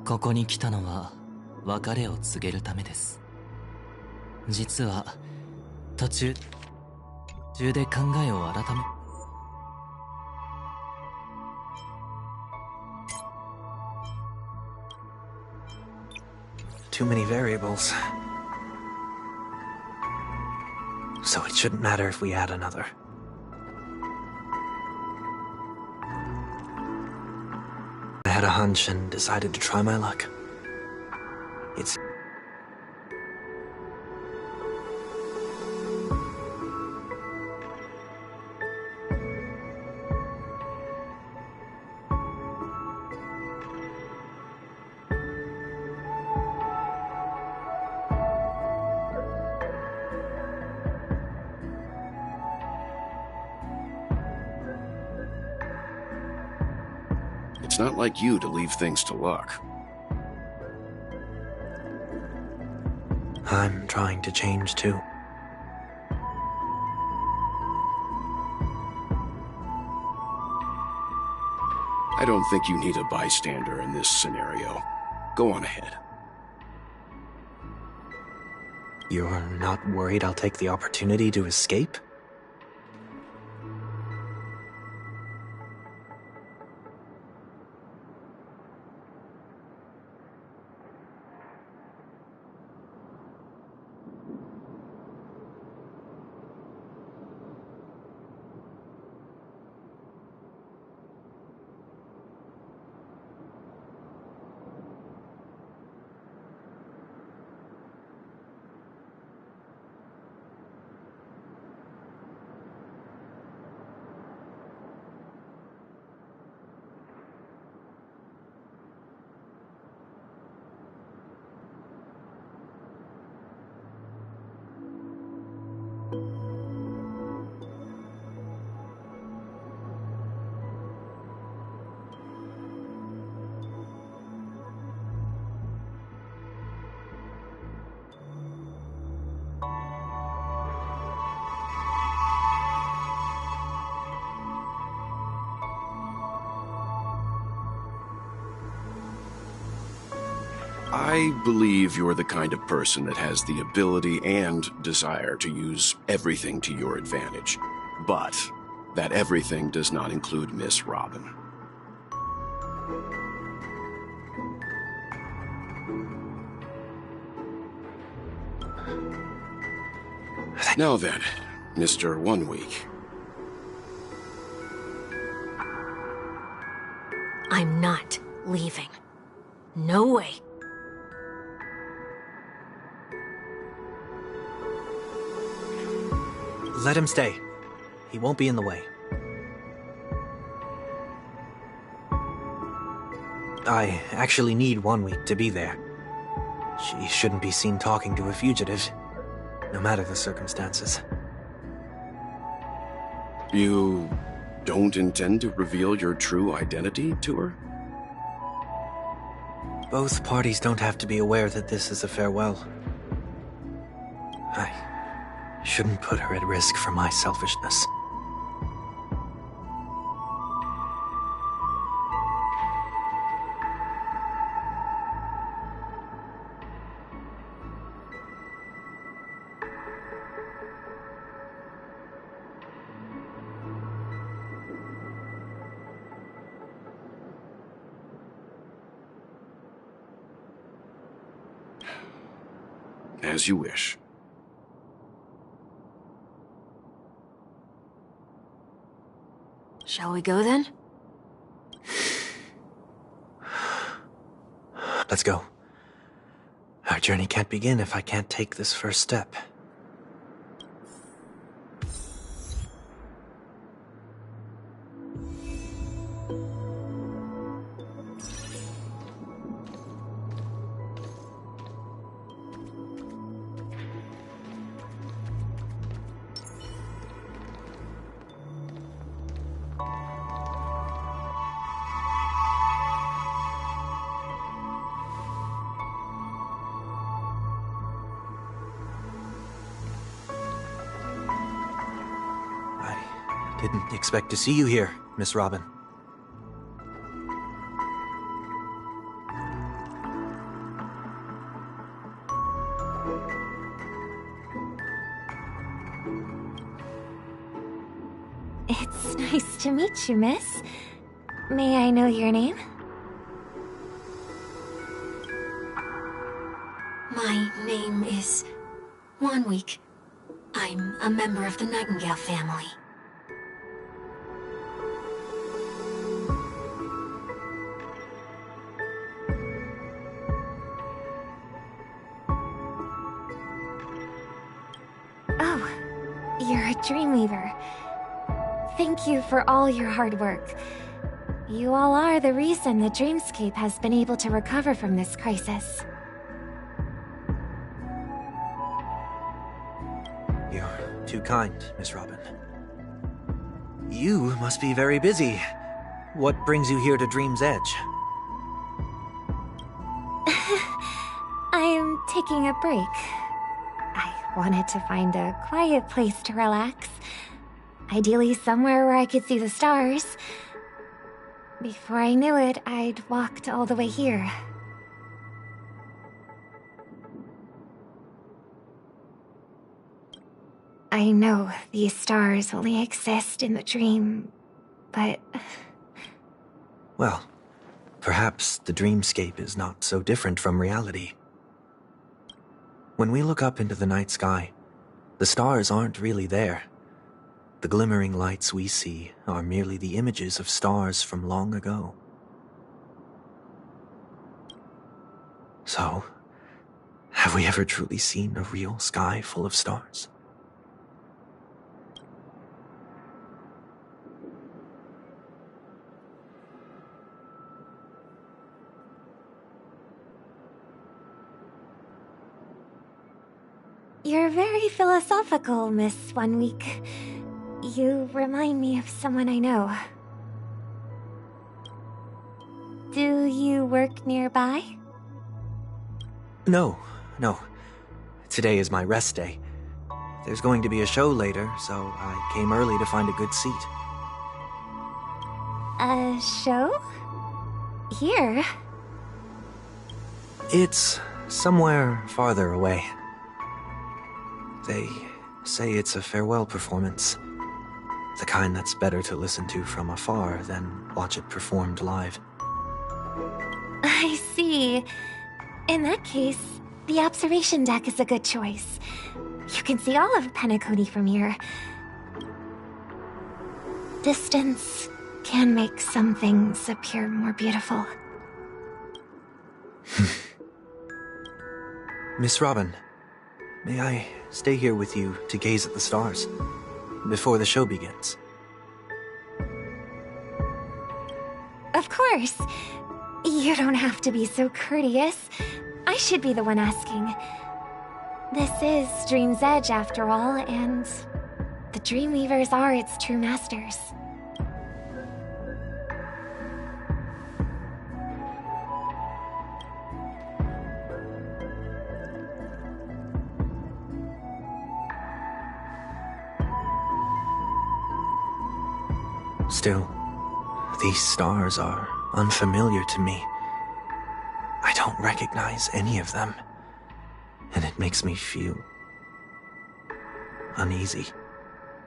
ここに来たのは別れを告げるためです。実は途中で考えを改め。Too many variables. So it shouldn't matter if we add another. I had a hunch and decided to try my luck. It's... It's not like you to leave things to luck. I'm trying to change too. I don't think you need a bystander in this scenario. Go on ahead. You're not worried I'll take the opportunity to escape? I believe you're the kind of person that has the ability and desire to use everything to your advantage. But that everything does not include Miss Robin. Now then, Mr. 1 Week. I'm not leaving. No way. Let him stay. He won't be in the way. I actually need 1 week to be there. She shouldn't be seen talking to a fugitive, no matter the circumstances. You don't intend to reveal your true identity to her? Both parties don't have to be aware that this is a farewell. I shouldn't put her at risk for my selfishness. As you wish. Shall we go then? Let's go. Our journey can't begin if I can't take this first step. Didn't expect to see you here, Miss Robin. It's nice to meet you, miss. May I know your name? My name is Wanweek. I'm a member of the Nightingale family. Oh, you're a Dreamweaver. Thank you for all your hard work. You all are the reason the Dreamscape has been able to recover from this crisis. You're too kind, Miss Robin. You must be very busy. What brings you here to Dream's Edge? I'm taking a break. I wanted to find a quiet place to relax. Ideally somewhere where I could see the stars. Before I knew it, I'd walked all the way here. I know these stars only exist in the dream, but... Well, perhaps the dreamscape is not so different from reality. When we look up into the night sky, the stars aren't really there. The glimmering lights we see are merely the images of stars from long ago. So, have we ever truly seen a real sky full of stars? You're very philosophical, Miss Wanweek. You remind me of someone I know. Do you work nearby? No. Today is my rest day. There's going to be a show later, so I came early to find a good seat. A show? Here? It's somewhere farther away. They say it's a farewell performance. The kind that's better to listen to from afar than watch it performed live. I see. In that case, the observation deck is a good choice. You can see all of Penacony from here. Distance can make some things appear more beautiful. Miss Robin, may I stay here with you to gaze at the stars before the show begins? Of course. You don't have to be so courteous. I should be the one asking. This is Dream's Edge, after all, and the Dreamweavers are its true masters. Still, these stars are unfamiliar to me. I don't recognize any of them, and it makes me feel uneasy.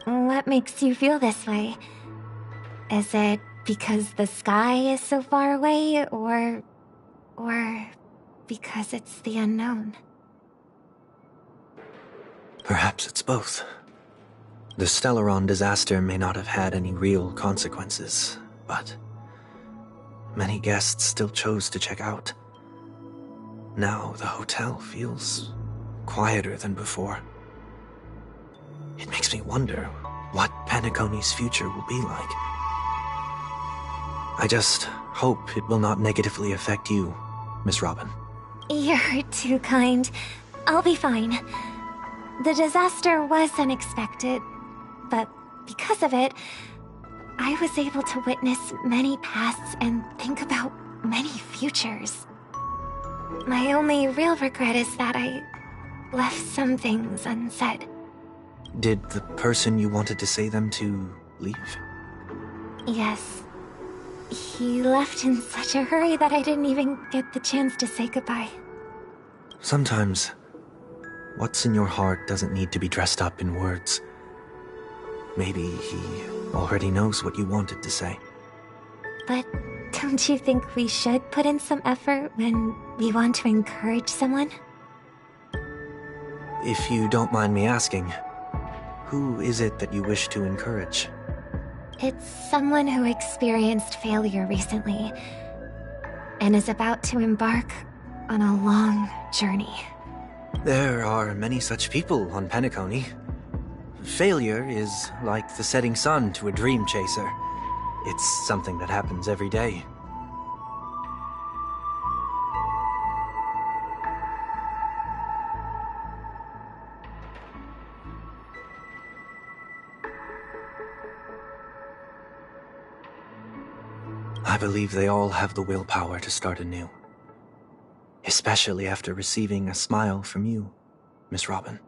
What makes you feel this way? Is it because the sky is so far away, or because it's the unknown? Perhaps it's both. The Stellaron disaster may not have had any real consequences, but many guests still chose to check out. Now the hotel feels quieter than before. It makes me wonder what Penacony's future will be like. I just hope it will not negatively affect you, Miss Robin. You're too kind. I'll be fine. The disaster was unexpected, but because of it, I was able to witness many pasts and think about many futures. My only real regret is that I left some things unsaid. Did the person you wanted to say them to leave? Yes. He left in such a hurry that I didn't even get the chance to say goodbye. Sometimes, what's in your heart doesn't need to be dressed up in words. Maybe he already knows what you wanted to say. But don't you think we should put in some effort when we want to encourage someone? If you don't mind me asking, who is it that you wish to encourage? It's someone who experienced failure recently and is about to embark on a long journey. There are many such people on Penacony. Failure is like the setting sun to a dream chaser. It's something that happens every day. I believe they all have the willpower to start anew. Especially after receiving a smile from you, Miss Robin.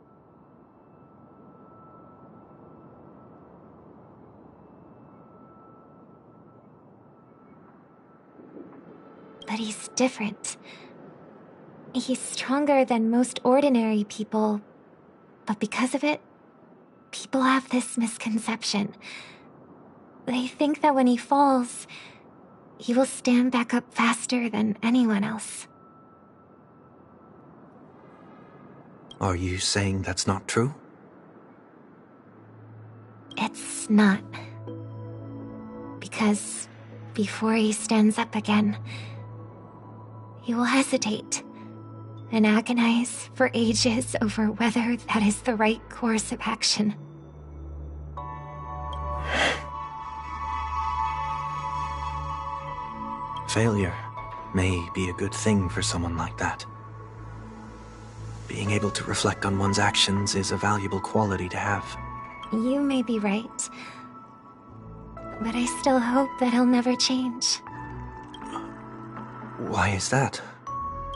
But he's different. He's stronger than most ordinary people, but because of it, people have this misconception. They think that when he falls, he will stand back up faster than anyone else. Are you saying that's not true? It's not. Because before he stands up again, he will hesitate and agonize for ages over whether that is the right course of action. Failure may be a good thing for someone like that. Being able to reflect on one's actions is a valuable quality to have. You may be right, but I still hope that he'll never change. Why is that?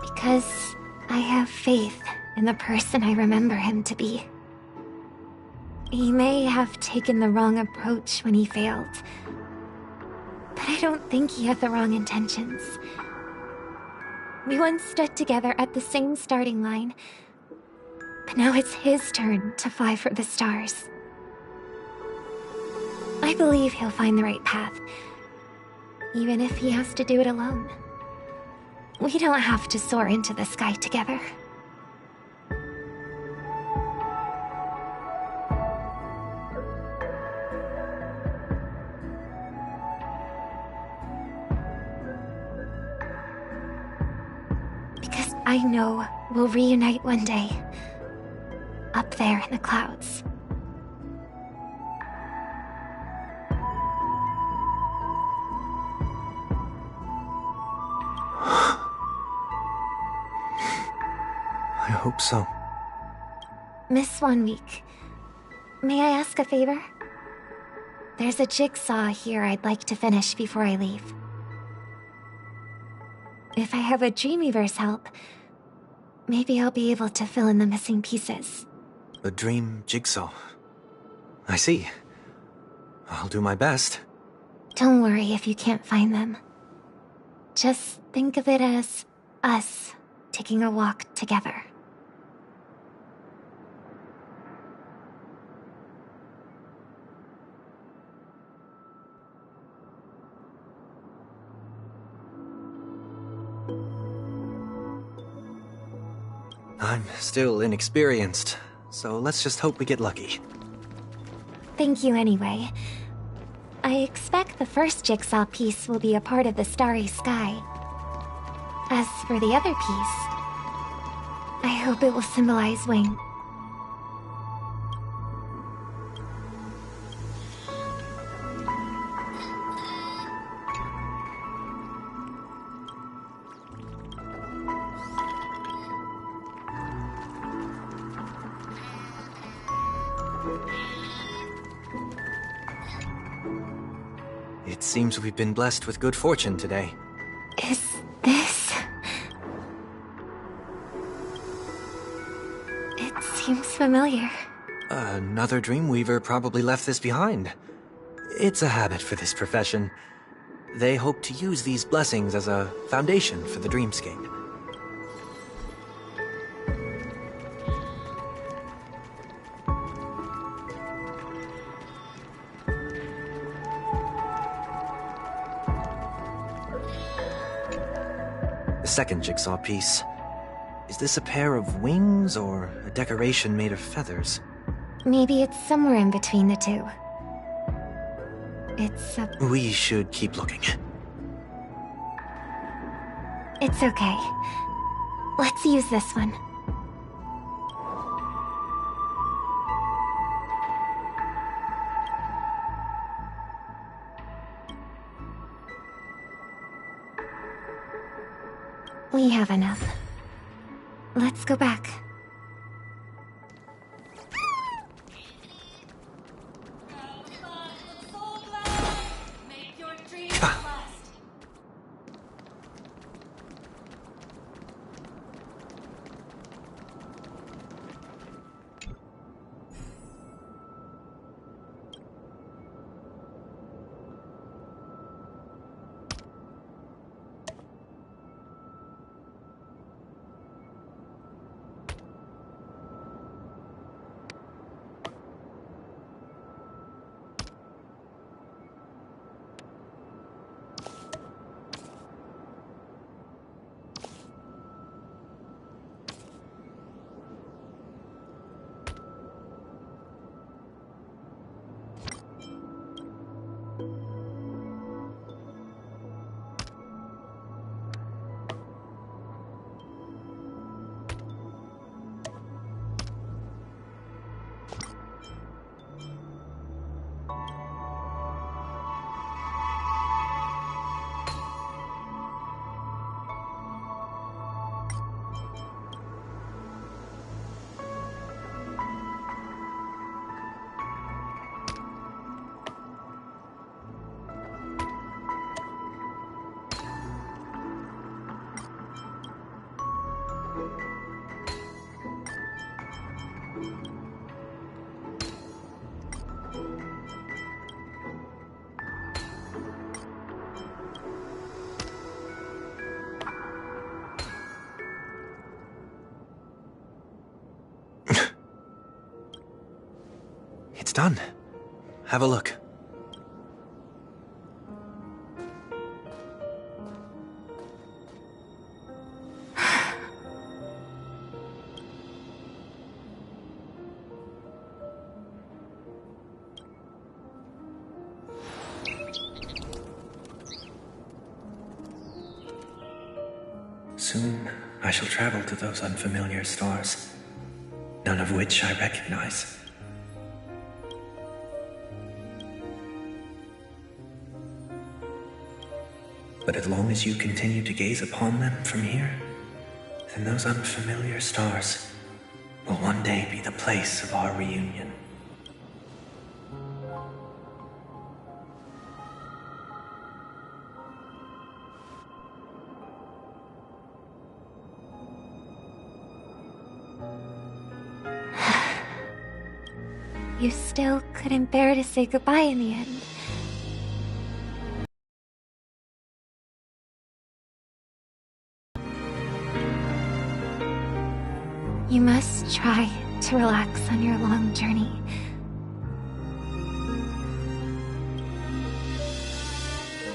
Because I have faith in the person I remember him to be. He may have taken the wrong approach when he failed, but I don't think he had the wrong intentions. We once stood together at the same starting line, but now it's his turn to fly for the stars. I believe he'll find the right path, even if he has to do it alone. We don't have to soar into the sky together. Because I know we'll reunite one day, up there in the clouds. I hope so. Miss 1 Week, may I ask a favor? There's a jigsaw here I'd like to finish before I leave. If I have a Dreamweaver's help, maybe I'll be able to fill in the missing pieces. A dream jigsaw. I see. I'll do my best. Don't worry if you can't find them. Just think of it as us taking a walk together. I'm still inexperienced, so let's just hope we get lucky. Thank you anyway. I expect the first jigsaw piece will be a part of the starry sky. As for the other piece, I hope it will symbolize wing. It seems we've been blessed with good fortune today. Is this... It seems familiar. Another Dreamweaver probably left this behind. It's a habit for this profession. They hope to use these blessings as a foundation for the dreamscape. The second jigsaw piece. Is this a pair of wings or a decoration made of feathers? Maybe it's somewhere in between the two. We should keep looking. It's okay. Let's use this one. We have enough. Let's go back. It's done. Have a look. Soon, I shall travel to those unfamiliar stars, none of which I recognize. But as long as you continue to gaze upon them from here, then those unfamiliar stars will one day be the place of our reunion. You still couldn't bear to say goodbye in the end. You must try to relax on your long journey.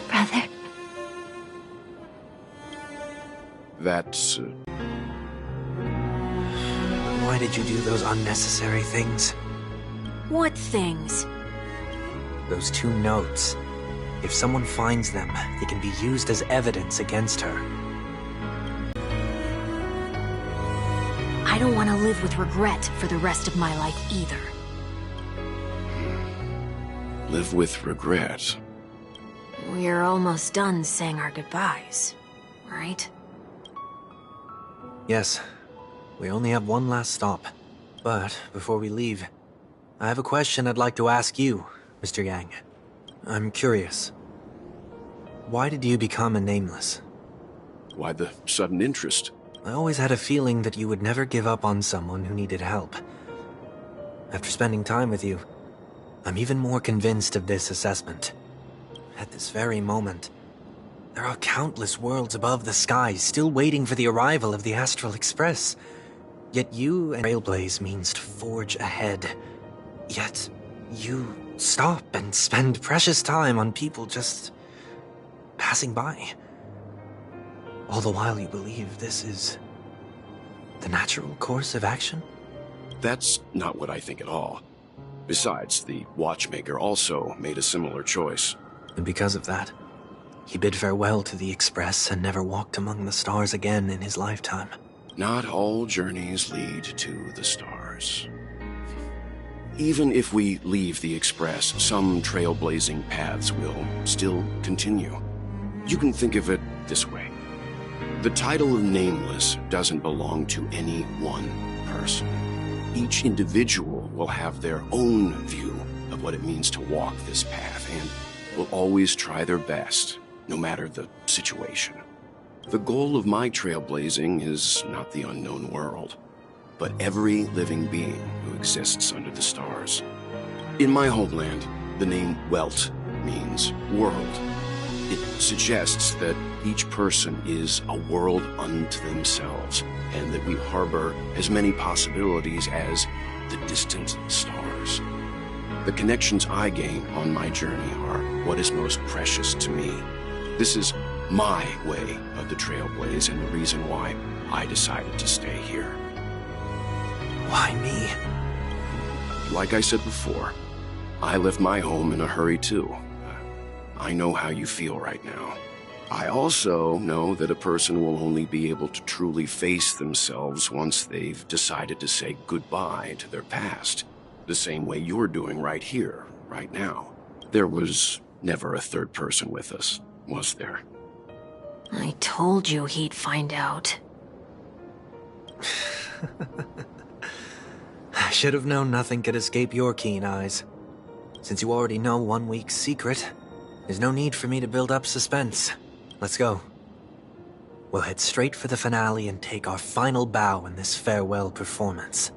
Brother. That's... Why did you do those unnecessary things? What things? Those 2 notes. If someone finds them, they can be used as evidence against her. I don't want to live with regret for the rest of my life either. live with regret. We're almost done saying our goodbyes, right? Yes. We only have one last stop. But before we leave, I have a question I'd like to ask you, Mr. Yang. I'm curious. Why did you become a Nameless? Why the sudden interest? I always had a feeling that you would never give up on someone who needed help. After spending time with you, I'm even more convinced of this assessment. At this very moment, there are countless worlds above the sky still waiting for the arrival of the Astral Express. Yet you and Trailblaze means to forge ahead. Yet you stop and spend precious time on people just passing by. All the while you believe this is the natural course of action? That's not what I think at all. Besides, the watchmaker also made a similar choice. And because of that, he bid farewell to the Express and never walked among the stars again in his lifetime. Not all journeys lead to the stars. Even if we leave the Express, some trailblazing paths will still continue. You can think of it this way. The title of Nameless doesn't belong to any one person. Each individual will have their own view of what it means to walk this path and will always try their best, no matter the situation. The goal of my trailblazing is not the unknown world, but every living being who exists under the stars. In my homeland, the name Welt means world. It suggests that each person is a world unto themselves, and that we harbor as many possibilities as the distant stars. The connections I gain on my journey are what is most precious to me. This is my way of the Trailblaze and the reason why I decided to stay here. Why me? Like I said before, I left my home in a hurry too. I know how you feel right now. I also know that a person will only be able to truly face themselves once they've decided to say goodbye to their past, the same way you're doing right here, right now. There was never a third person with us, was there? I told you he'd find out. I should have known nothing could escape your keen eyes. Since you already know 1 week's secret, there's no need for me to build up suspense. Let's go. We'll head straight for the finale and take our final bow in this farewell performance.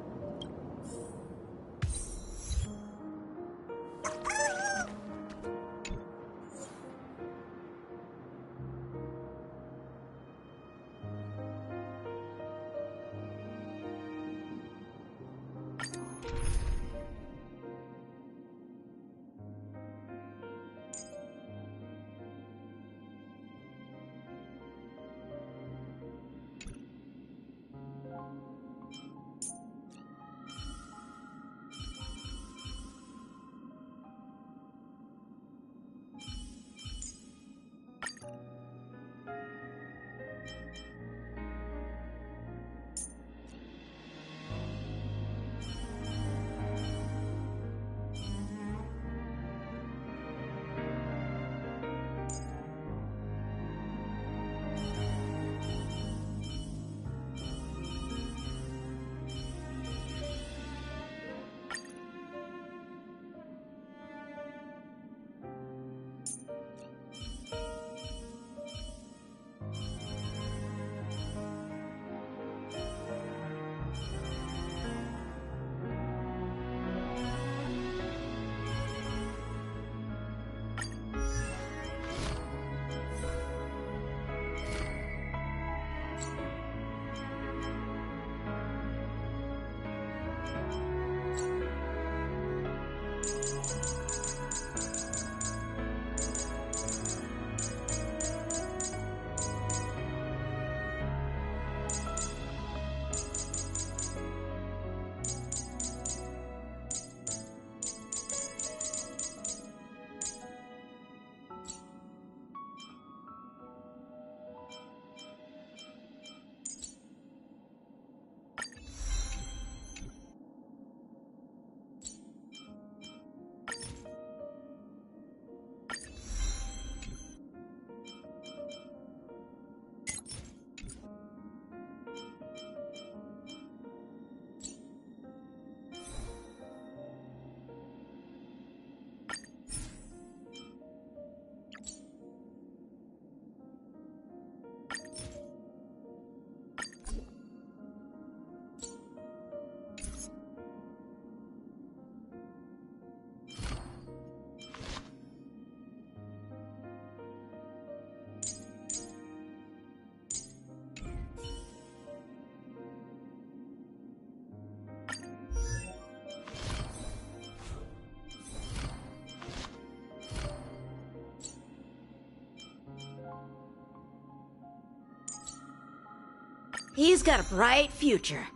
He's got a bright future.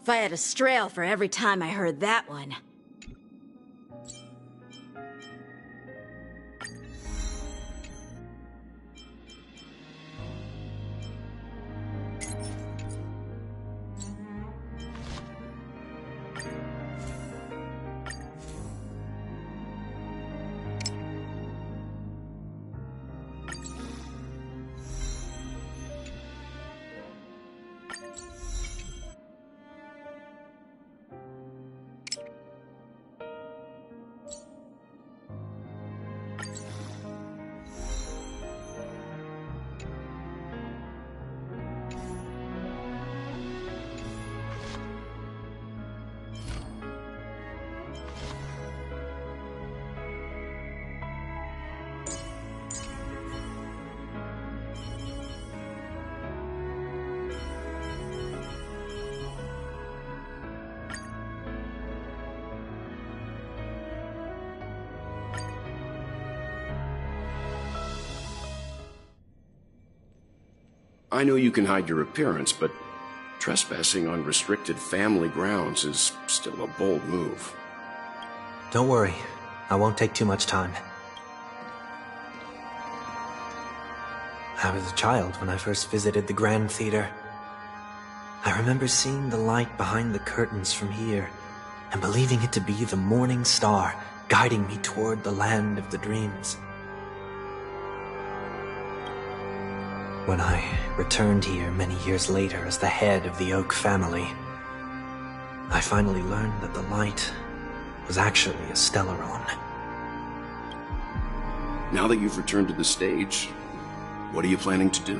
If I had a strail for every time I heard that one. I know you can hide your appearance, but trespassing on restricted family grounds is still a bold move. Don't worry, I won't take too much time. I was a child when I first visited the Grand Theater. I remember seeing the light behind the curtains from here, and believing it to be the morning star guiding me toward the land of the dreams. When I returned here many years later as the head of the Oak family, I finally learned that the light was actually a Stellaron. Now that you've returned to the stage, what are you planning to do?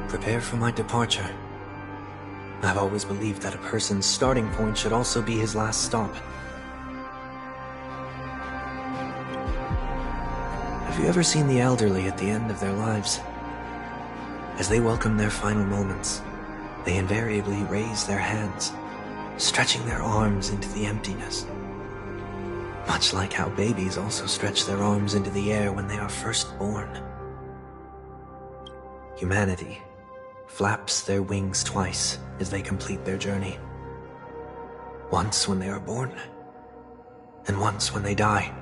Prepare for my departure. I've always believed that a person's starting point should also be his last stop. Have you ever seen the elderly at the end of their lives? As they welcome their final moments, they invariably raise their hands, stretching their arms into the emptiness. Much like how babies also stretch their arms into the air when they are first born. Humanity flaps their wings twice as they complete their journey. Once when they are born, and once when they die.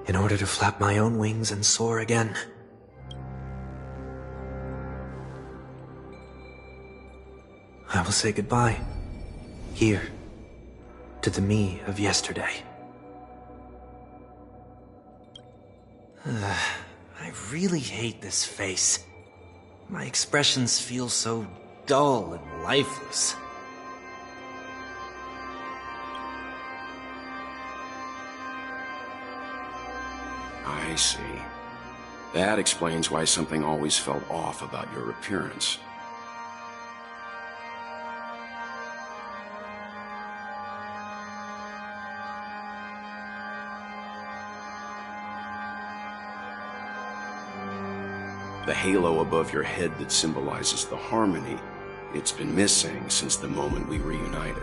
In order to flap my own wings and soar again. I will say goodbye, here, to the me of yesterday. I really hate this face. My expressions feel so dull and lifeless. I see. That explains why something always felt off about your appearance. The halo above your head that symbolizes the harmony, it's been missing since the moment we reunited.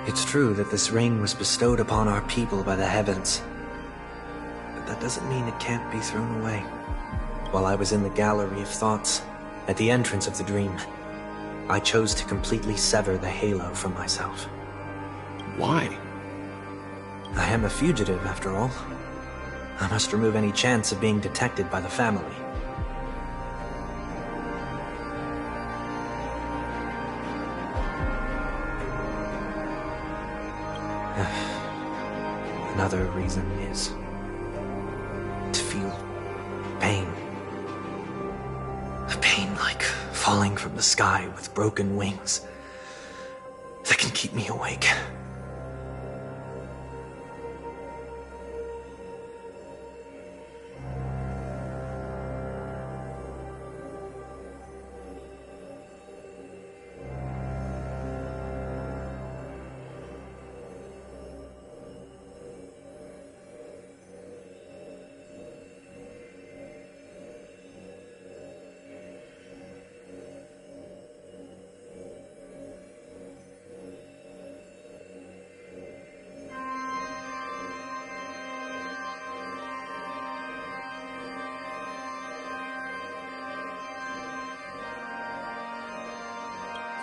It's true that this ring was bestowed upon our people by the heavens. But that doesn't mean it can't be thrown away. While I was in the gallery of thoughts, at the entrance of the dream, I chose to completely sever the halo from myself. Why? I am a fugitive, after all. I must remove any chance of being detected by the family. Another reason is to feel pain. A pain like falling from the sky with broken wings that can keep me awake.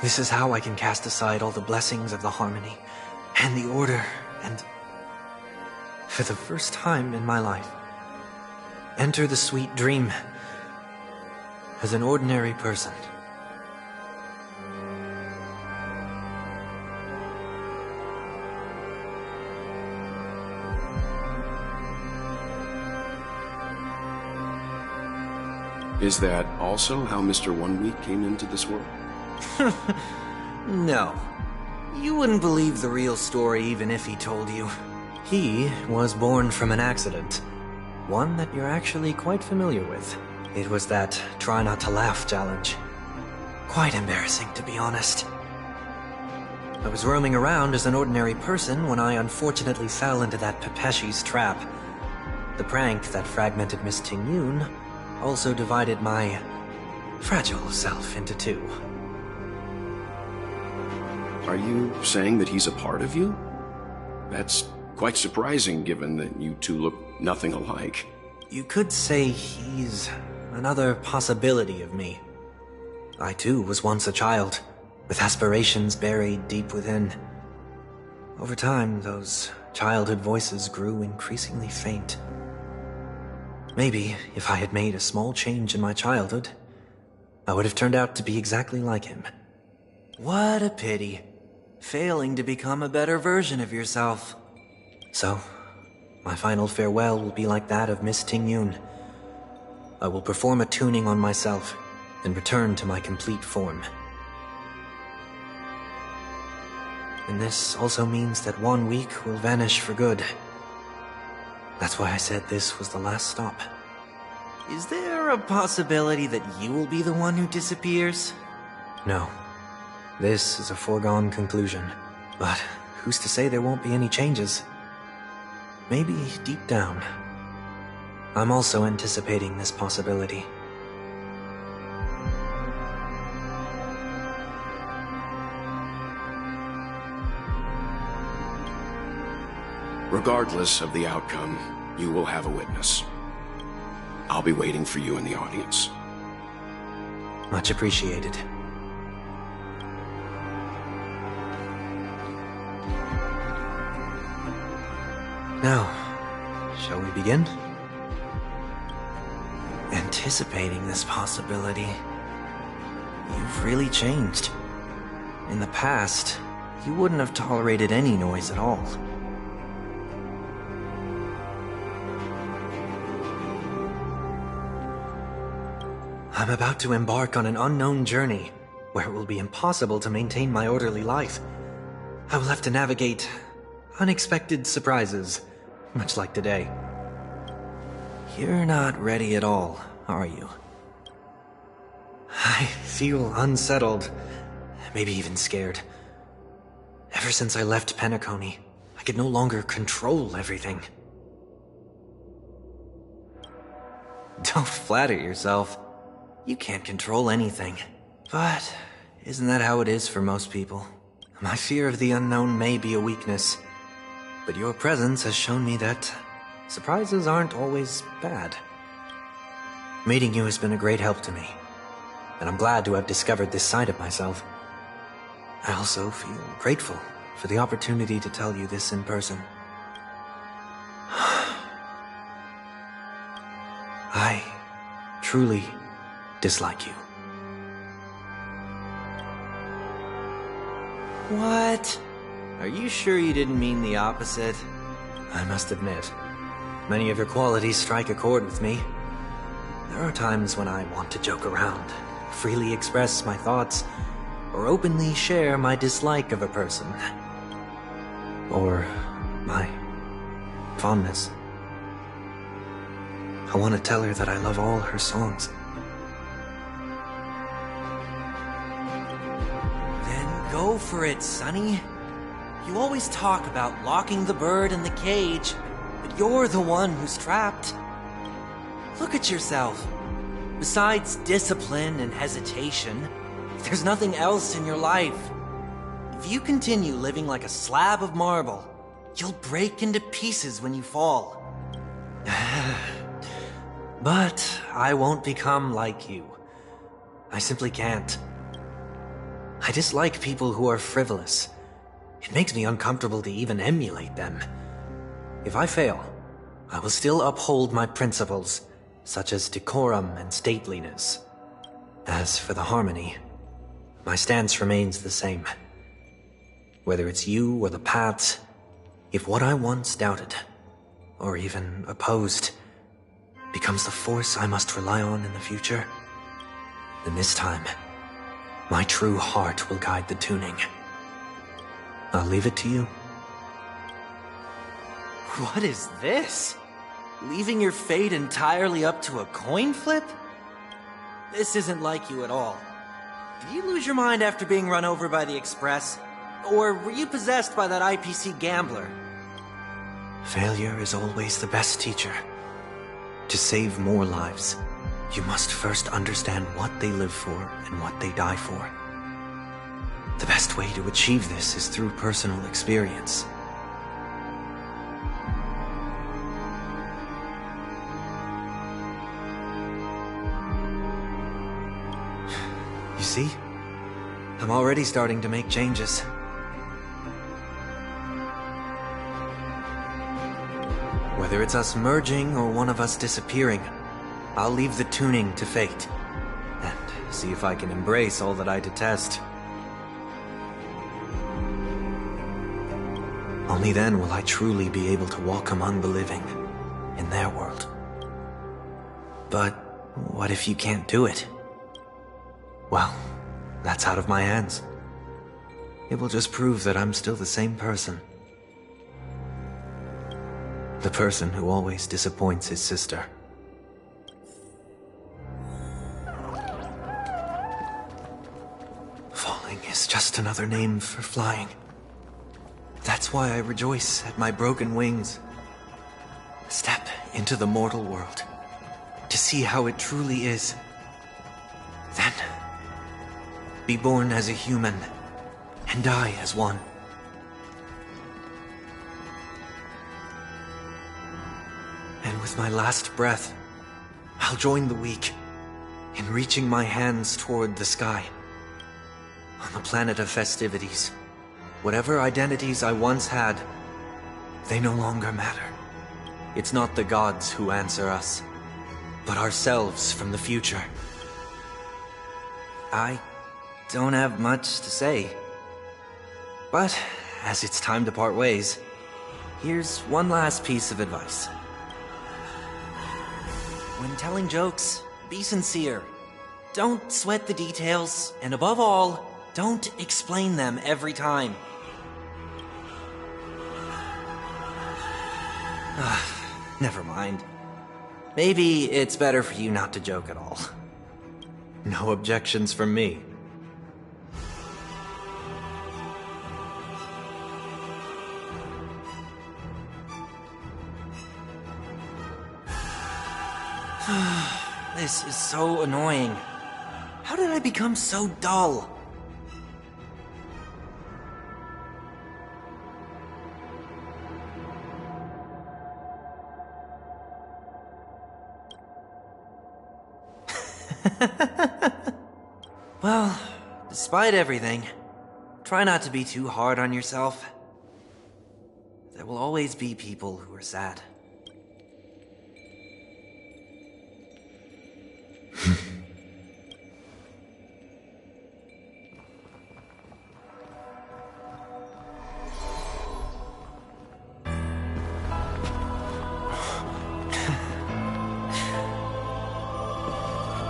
This is how I can cast aside all the blessings of the harmony and the order and, for the first time in my life, enter the sweet dream as an ordinary person. Is that also how Mr. 1 Week came into this world? No. You wouldn't believe the real story even if he told you. He was born from an accident. One that you're actually quite familiar with. It was that try not to laugh challenge. Quite embarrassing, to be honest. I was roaming around as an ordinary person when I unfortunately fell into that Pepeshi's trap. The prank that fragmented Miss Ting-Yun also divided my fragile self into two. Are you saying that he's a part of you? That's quite surprising given that you two look nothing alike. You could say he's another possibility of me. I too was once a child, with aspirations buried deep within. Over time, those childhood voices grew increasingly faint. Maybe if I had made a small change in my childhood, I would have turned out to be exactly like him. What a pity. Failing to become a better version of yourself. So, my final farewell will be like that of Miss Ting-Yun. I will perform a tuning on myself and return to my complete form. And this also means that 1 week will vanish for good. That's why I said this was the last stop. Is there a possibility that you will be the one who disappears? No. This is a foregone conclusion. But who's to say there won't be any changes? Maybe deep down, I'm also anticipating this possibility. Regardless of the outcome, you will have a witness. I'll be waiting for you in the audience. Much appreciated. Now, shall we begin? Anticipating this possibility, you've really changed. In the past, you wouldn't have tolerated any noise at all. I'm about to embark on an unknown journey, where it will be impossible to maintain my orderly life. I will have to navigate unexpected surprises, much like today. You're not ready at all, are you? I feel unsettled, maybe even scared. Ever since I left Penacony, I could no longer control everything. Don't flatter yourself. You can't control anything. But isn't that how it is for most people? My fear of the unknown may be a weakness, but your presence has shown me that surprises aren't always bad. Meeting you has been a great help to me, and I'm glad to have discovered this side of myself. I also feel grateful for the opportunity to tell you this in person. I truly dislike you. What? Are you sure you didn't mean the opposite? I must admit, many of your qualities strike a chord with me. There are times when I want to joke around, freely express my thoughts, or openly share my dislike of a person. Or my fondness. I want to tell her that I love all her songs. Then go for it, Sonny. You always talk about locking the bird in the cage, but you're the one who's trapped. Look at yourself. Besides discipline and hesitation, there's nothing else in your life. If you continue living like a slab of marble, you'll break into pieces when you fall. But I won't become like you. I simply can't. I dislike people who are frivolous. It makes me uncomfortable to even emulate them. If I fail, I will still uphold my principles, such as decorum and stateliness. As for the harmony, my stance remains the same. Whether it's you or the paths, if what I once doubted, or even opposed, becomes the force I must rely on in the future, then this time, my true heart will guide the tuning. I'll leave it to you. What is this? Leaving your fate entirely up to a coin flip? This isn't like you at all. Did you lose your mind after being run over by the Express? Or were you possessed by that IPC gambler? Failure is always the best teacher. To save more lives, you must first understand what they live for and what they die for. The best way to achieve this is through personal experience. You see? I'm already starting to make changes. Whether it's us merging or one of us disappearing, I'll leave the tuning to fate, and see if I can embrace all that I detest. Only then will I truly be able to walk among the living, in their world. But what if you can't do it? Well, that's out of my hands. It will just prove that I'm still the same person. The person who always disappoints his sister. Falling is just another name for flying. That's why I rejoice at my broken wings. Step into the mortal world, to see how it truly is. Then, be born as a human, and die as one. And with my last breath, I'll join the weak in reaching my hands toward the sky. On the planet of festivities, whatever identities I once had, they no longer matter. It's not the gods who answer us, but ourselves from the future. I don't have much to say. But, as it's time to part ways, here's one last piece of advice. When telling jokes, be sincere. Don't sweat the details, and above all, don't explain them every time. Never mind. Maybe it's better for you not to joke at all. No objections from me. This is so annoying. How did I become so dull? Well, despite everything, try not to be too hard on yourself. There will always be people who are sad.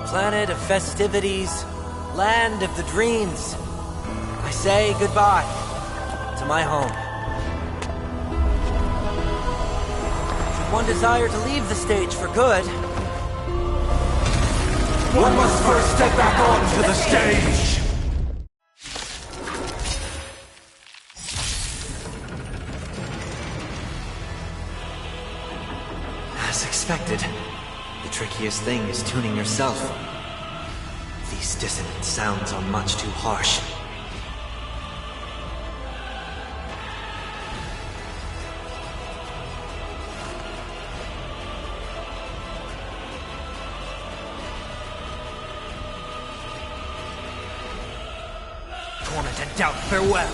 Planet of festivities, land of the dreams. I say goodbye to my home. Should one desire to leave the stage for good, one must first step back onto the stage! As expected, the trickiest thing is tuning yourself. These dissonant sounds are much too harsh. torment and doubt farewell.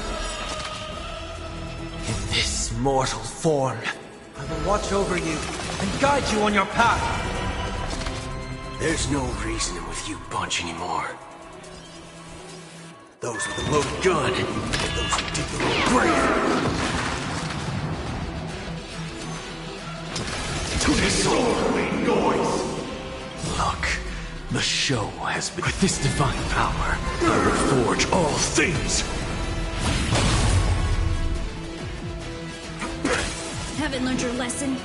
In this mortal form, I will watch over you and guide you on your path. There's no reasoning with you bunch anymore. Those with the loaded gun, and those who dig their own grave. To this sword, noise! Look, the show has been. With this divine power, I will forge all things! Haven't learned your lesson?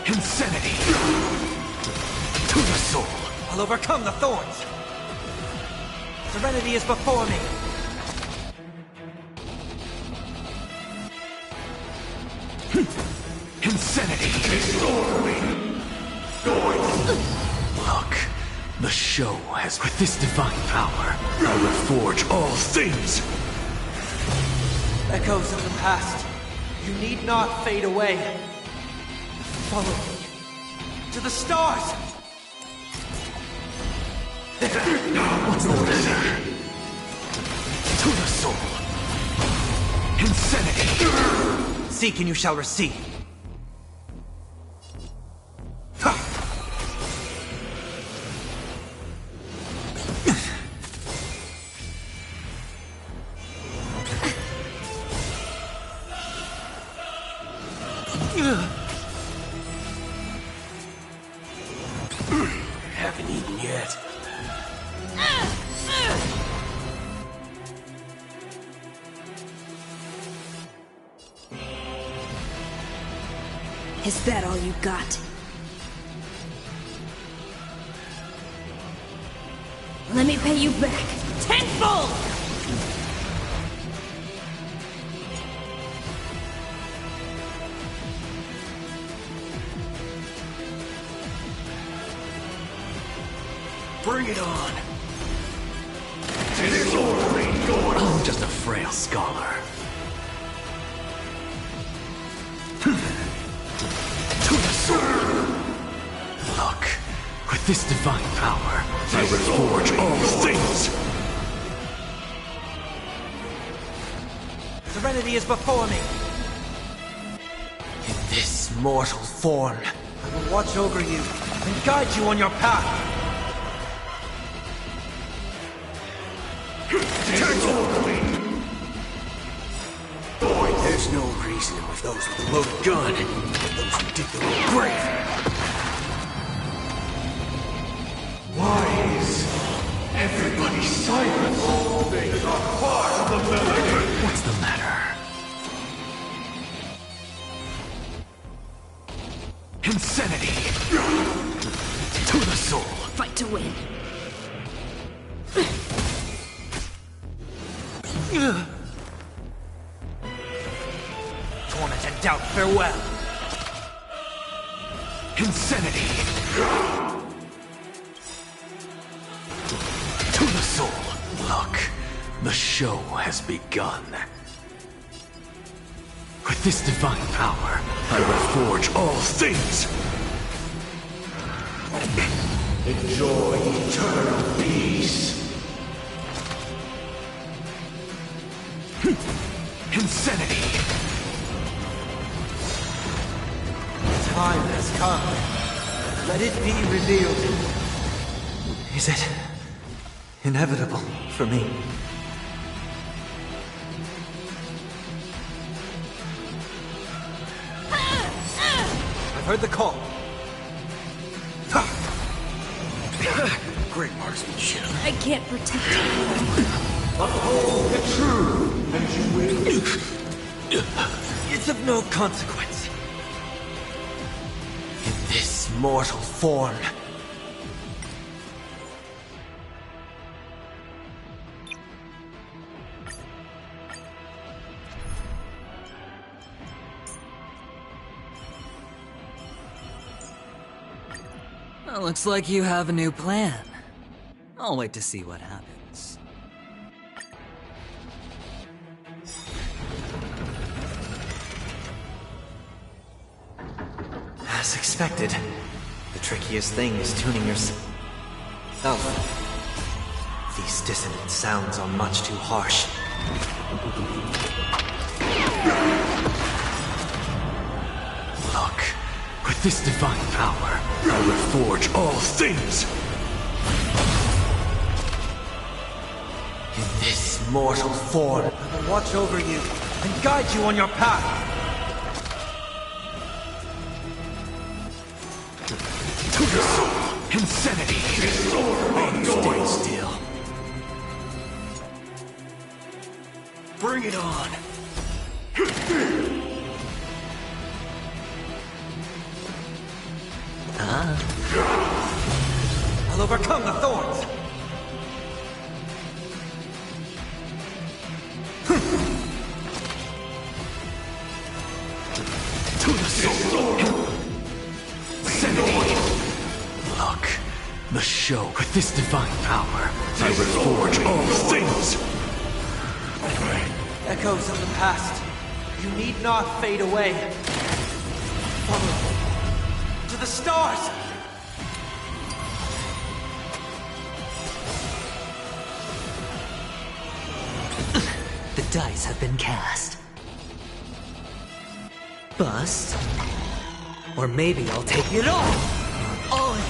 Insanity! To the soul! I'll overcome the thorns. Serenity is before me. Insanity! Disorderly! Noise! Look, the show has. With this divine power, I will forge all things! Echoes of the past. You need not fade away. Follow me. To the stars! What's the matter? To the soul! Insanity! Seek and you shall receive. Haven't eaten yet. Is that all you got? Let me pay you back tenfold! Bring it on! Disorderly noise! I'm just a frail scholar. To the sword! Look, with this divine power, I will forge all things! Serenity is before me. In this mortal form, I will watch over you and guide you on your path. There's no reasoning with those with the loaded gun, and those who dig their own grave. Why is everybody silent? All things are part of the melody. What's the matter? Insanity! To the soul! Fight to win. Torment and doubt farewell. Insanity! To the soul! Look, the show has begun. With this divine power, I will forge all things! Enjoy eternal peace! Insanity! Time has come. Let it be revealed. Is it inevitable for me? I've heard the call. Great marksmanship. I can't protect you. Uphold the truth, and you will. It's of no consequence. In this mortal form. Well, looks like you have a new plan. I'll wait to see what happens. As expected, the trickiest thing is tuning yourself. These dissonant sounds are much too harsh. Look, with this divine power, I will forge all things. In this mortal form, I will watch over you and guide you on your path. To the soul, insanity, stay still. Bring it on. I'll overcome the thorns. To the soul. Insanity. Look, the show with this divine power, I will forge all things. Echoes of the past. You need not fade away. Follow to the stars. The dice have been cast. Bust. Or maybe I'll take it all. All in.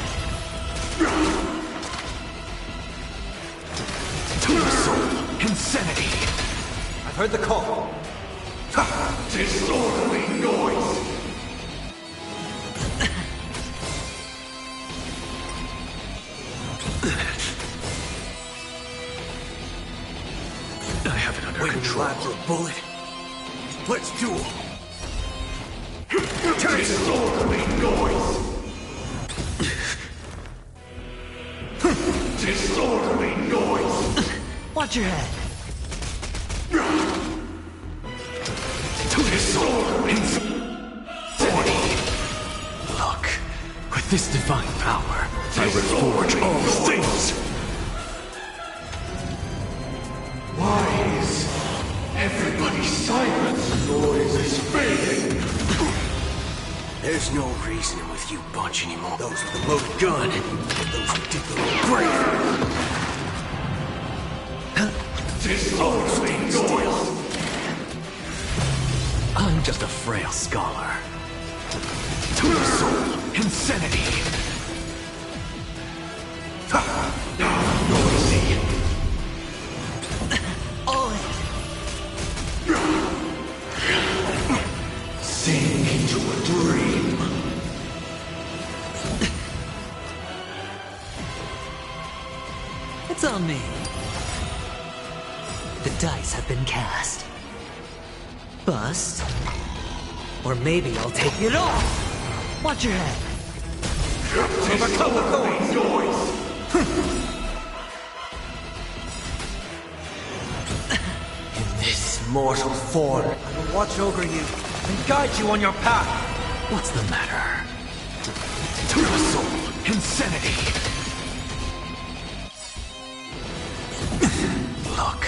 To the soul, insanity. I've heard the call. Disorderly noise! I have it under control. For a bullet. Let's duel. Disorderly noise! Disorderly noise! Watch your head. Disorderly insanity. Look, with this divine power, I will forge all things. Why is everybody silent? The noise is fading. There's no reasoning with you bunch anymore. Those with the loaded gun. Those who dig the grave. Disorderly noise! I'm just a frail scholar. To the soul, insanity. Noisy! All in. Sink into a dream. It's on me. The dice have been cast. Bust. Or maybe I'll take it all. Watch your head. Disorderly noise! In this mortal form, I will watch over you and guide you on your path. What's the matter? To the soul, insanity. Look,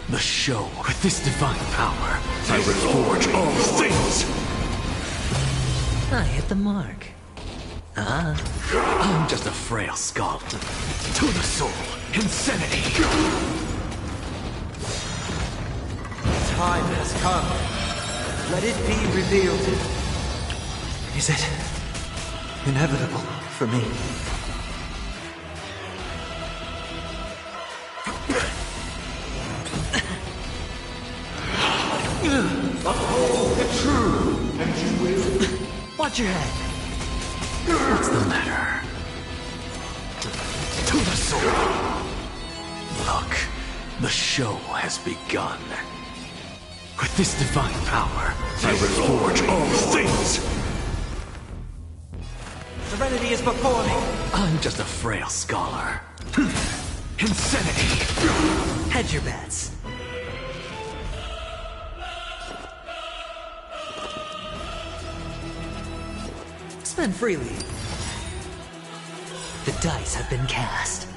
the show with this divine power, I will forge all things. I hit the mark. I'm just a frail skull. To the soul, insanity. Time has come. Let it be revealed. Is it inevitable for me? Uphold the true, and you will. Watch your head. What's the matter? To the soul. Look, the show has begun. With this divine power, I will forge all things. Serenity is before me. I'm just a frail scholar. Insanity. Hedge your bets. Spend freely. The dice have been cast.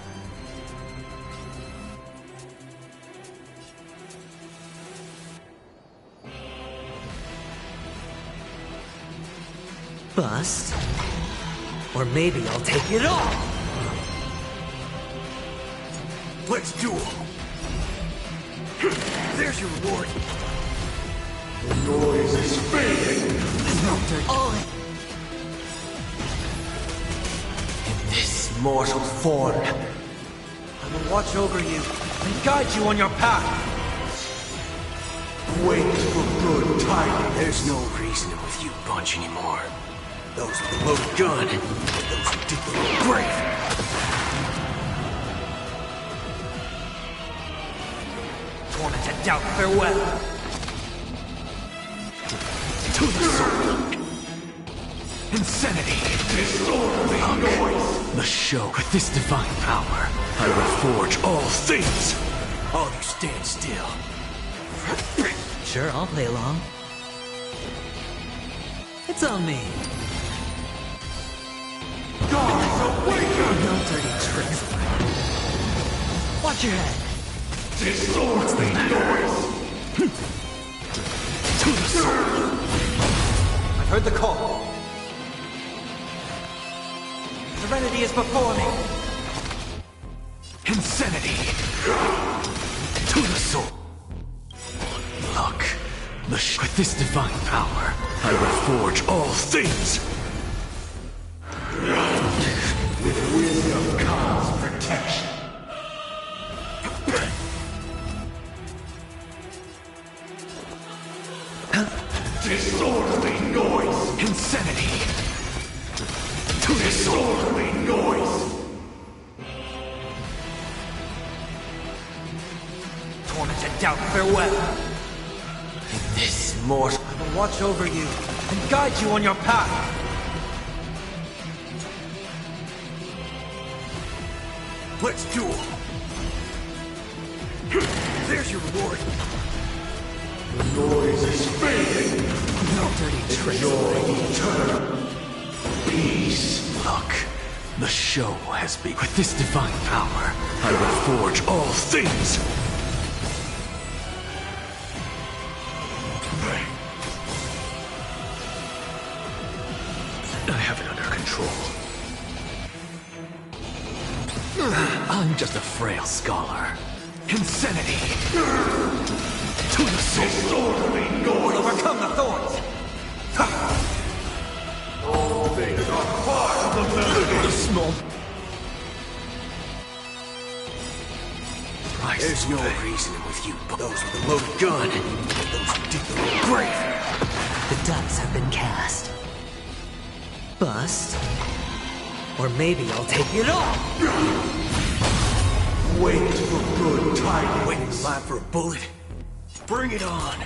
Bust. Or maybe I'll take it all. Let's duel. There's your reward. The noise is fading. All in. In this mortal form, I will watch over you and guide you on your path. Wait for good tidings. there's no reasoning with you bunch anymore. Those with the loaded gun, those who dig the grave. Torn into doubt, farewell. To the soul. Insanity. Disorderly noise. The show with this divine power. I will forge all things. All you stand still. Sure, I'll play along. It's on me. Guards awaken. No dirty tricks. Watch your head. Disorderly noise. To the soul. I've heard the call. Serenity is before me. Insanity. To the soul. Look. With this divine power, I will forge all things. With wisdom comes protection. Disorderly noise. Insanity. To disorderly noise. Torn into doubt, farewell. This mortal. I will watch over you and guide you on your path. Let's duel. There's your reward. The noise is fading. No dirty tricks. Enjoy eternal peace. Look, the show has begun. With this divine power, I will forge all things. I have it under control. I'm just a frail scholar. Insanity. To the soul. Disorderly noise. Overcome the thorns. All things are part of the melody. Small. There's no reasoning with you. Those with the loaded gun, those who dig the grave. The dice have been cast. Bust. Or maybe I'll take it all. Wait for good tidings. Waiting time for a bullet. Bring it on.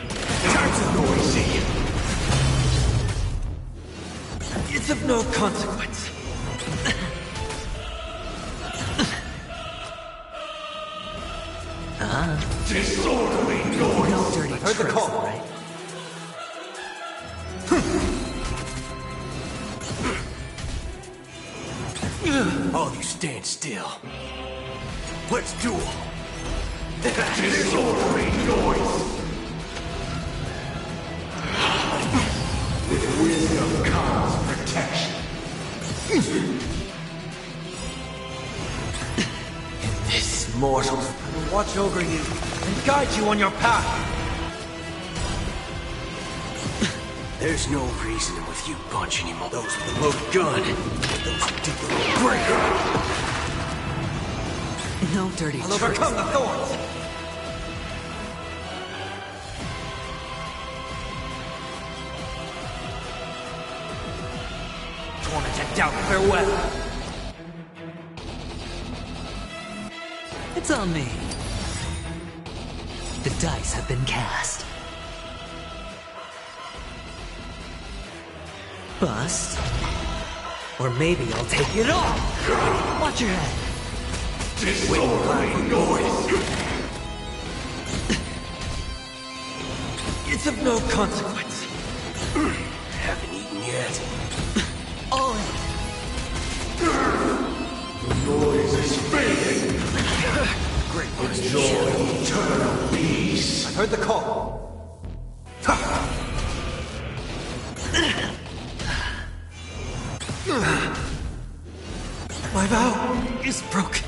Times are noisy. It's of no consequence. Disorderly noise. No dirty Heard the tricks, call. all right? All you stand still. Let's duel. Disorderly noise. With wisdom comes protection. In this mortal. I will watch over you and guide you on your path. There's no reasoning with you bunch anymore. Those with the loaded gun, those who dig the grave. No dirty I'll tricks. overcome the thorns. Torn into doubt, farewell. It's on me. The dice have been cast. Bust. Or maybe I'll take it all. Watch your head. Disorderly noise. It's of no consequence. Haven't eaten yet. All in. The noise is fading. Great Enjoy eternal peace. I've heard the call. is broken.